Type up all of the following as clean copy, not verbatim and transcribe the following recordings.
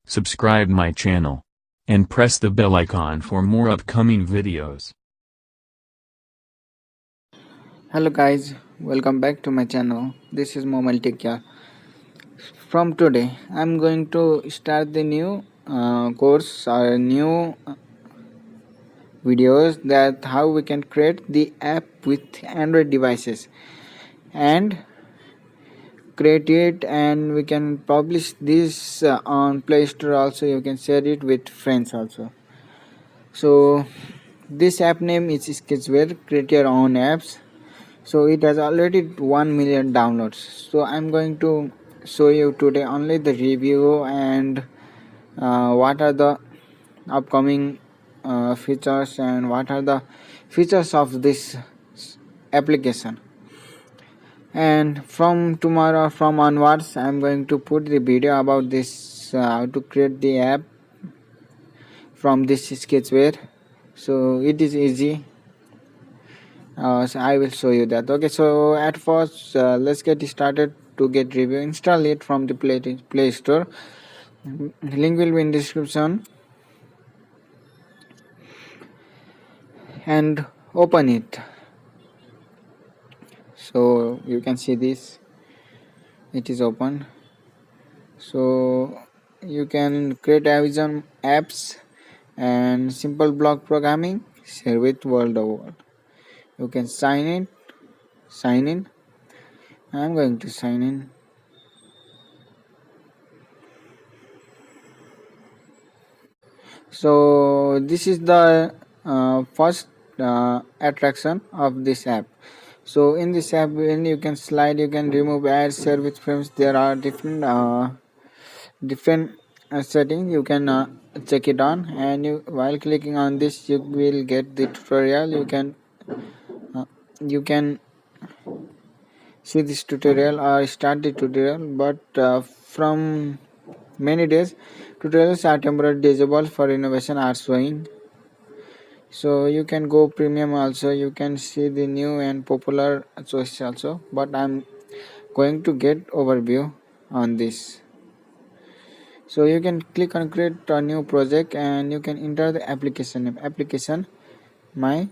subscribe my channel, and press the bell icon for more upcoming videos. Hello guys, welcome back to my channel. This is Momal Tikya. From today, I'm going to start the new course or new videos that how we can create the app with Android devices and create it, and we can publish this on Play Store. Also, you can share it with friends also. So this app name is Sketchware. Create your own apps. So it has already 1 million downloads. So I'm going to show you today only the review and what are the upcoming features and what are the features of this application. And from tomorrow, from onwards, I'm going to put the video about this how to create the app from this sketchware. So it is easy. So I will show you that. Okay, so at first let's get started. To get review, install it from the play store. Link will be in description, and open it. So you can see this, it is open. So you can create Amazon apps and simple block programming, share with world over. You can sign in. I'm going to sign in. So this is the first attraction of this app. So in this app, when you can slide, you can remove ads, share with friends. There are different settings. You can check it on, and while clicking on this, you will get the tutorial. You can see this tutorial or start the tutorial, but from many days, tutorials are temporarily disabled for innovation are showing. So you can go premium also. You can see the new and popular choices also, but I'm going to get overview on this. So you can click on create a new project, and you can enter the application name. Application my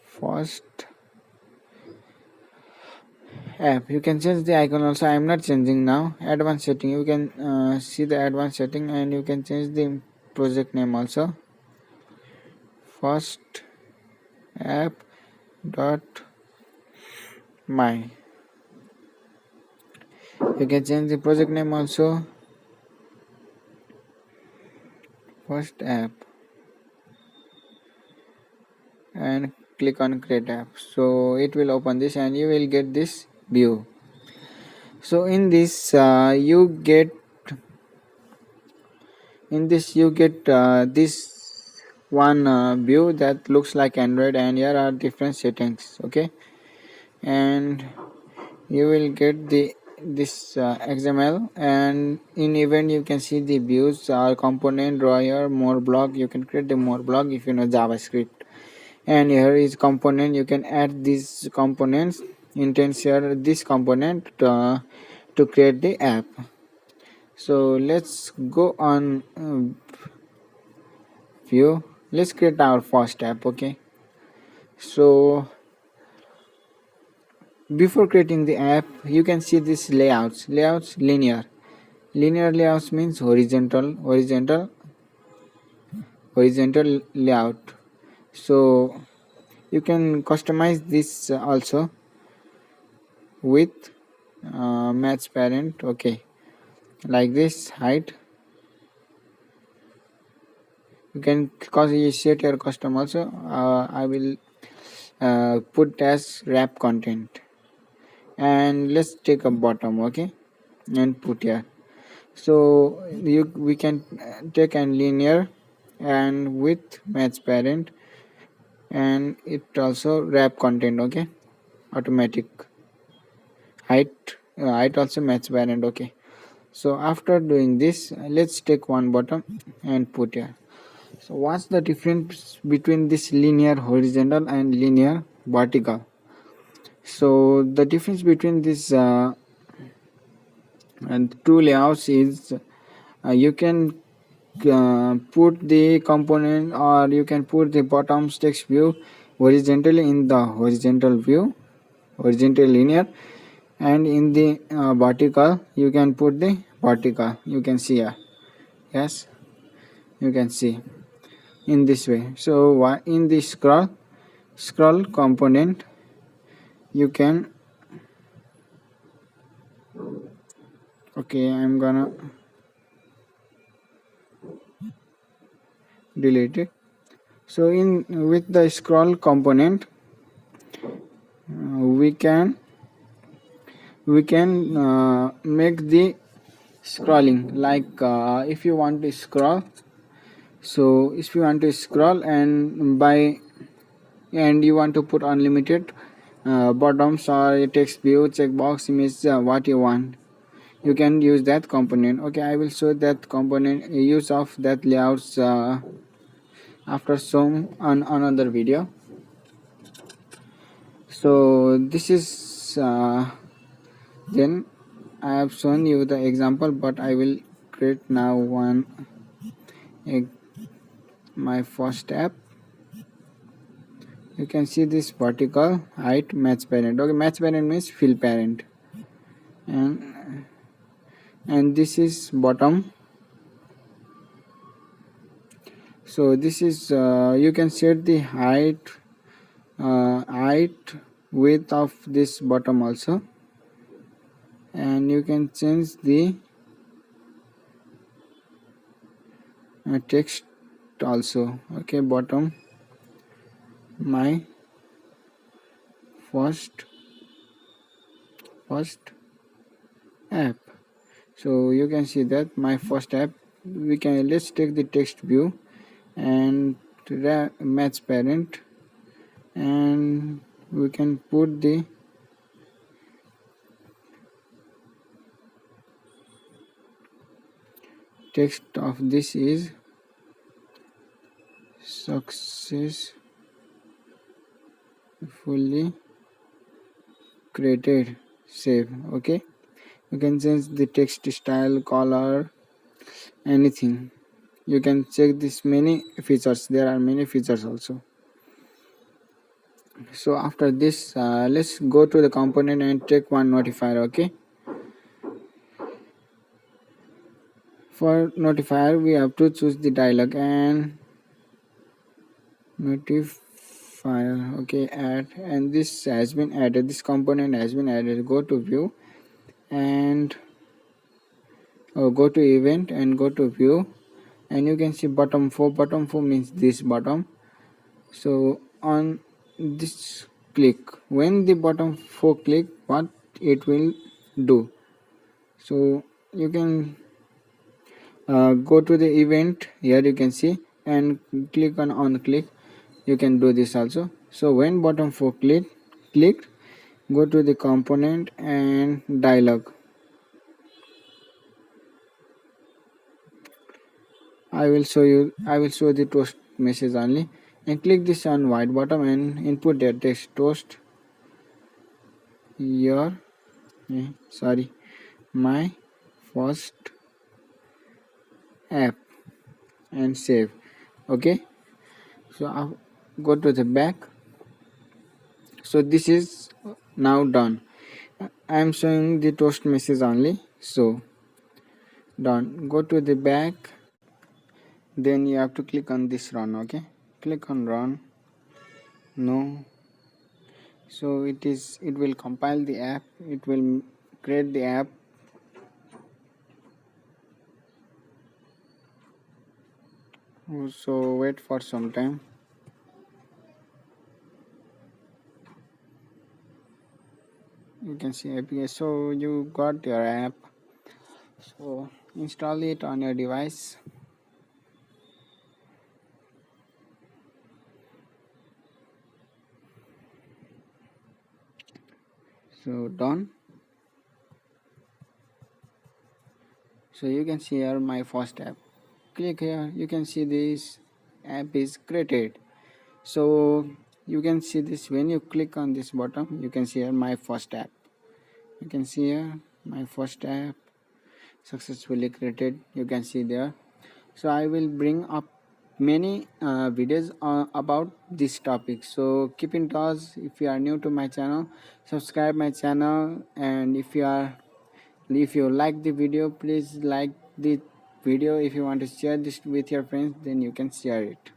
first app. You can change the icon also. I'm not changing now. Advanced setting, you can see the advanced setting, and you can change the project name also. First app dot my. You can change the project name also. First app, and click on create app. So it will open this, and you will get this view. So in this you get this one view that looks like Android, and here are different settings. Okay, and you will get this XML, and in event you can see the views or component, draw here, more block. You can create the more block if you know JavaScript. And here is component. You can add these components, intents here this component to create the app. So let's go on view. Let's create our first app. Okay, so before creating the app, you can see this layouts linear layouts means horizontal layout. So you can customize this also with match parent. Okay, like this height. You can cause you set your custom also. I will put as wrap content, and let's take a bottom. Okay, and put here. So we can take a linear and with match parent, and it also wrap content. Okay, automatic height also match parent. Okay, so after doing this, let's take one bottom and put here. So what's the difference between this linear horizontal and linear vertical? So the difference between this And two layouts is you can put the component, or you can put the bottom text view horizontally in the horizontal view, horizontal linear, and in the vertical you can put the vertical. You can see here. Yes, you can see in this way. So in the scroll component you can, okay, I'm gonna delete it. So in with the scroll component we can make the scrolling, like if you want to scroll, so if you want to scroll and you want to put unlimited bottoms or a text view, checkbox, image, what you want, you can use that component. Okay, I will show that component use of that layouts after some on another video. So this is then I have shown you the example, but I will create now a, my first app. You can see this vertical height match parent. Okay, match parent means fill parent, and this is bottom. So this is you can set the height width of this bottom also, and you can change the text also. Okay, bottom my first app. So you can see that my first app, we can, let's take the text view and match parent, and we can put the text of this is successfully created, save. Okay, you can change the text style, color, anything. You can check this many features, there are many features also. So after this let's go to the component and take one notifier. Okay, for notifier we have to choose the dialog and notifier. Okay, add, and this has been added, this component has been added. Go to view and go to event and go to view, and you can see bottom 4. Bottom 4 means this bottom. So on this click, when the bottom 4 click, what it will do, so you can go to the event here, you can see, and click on click. You can do this also. So when bottom 4 clicked, go to the component and dialog. I will show the toast message only, and click this on white bottom and input their text toast your my first app, and save. Okay, so I'll go to the back. So this is now done. I am showing the toast message only. So done. Go to the back, then you have to click on this run. Okay, click on run. No, so it will compile the app, it will create the app. So wait for some time. You can see API. So you got your app, so install it on your device. So done. So you can see here my first app. Click here, you can see this app is created. So you can see this, when you click on this bottom, you can see here my first app. You can see here my first app, successfully created, you can see there. So I will bring up many videos about this topic, so keep in touch. If you are new to my channel, subscribe my channel, and if you like the video, please like the video. If you want to share this with your friends, then you can share it.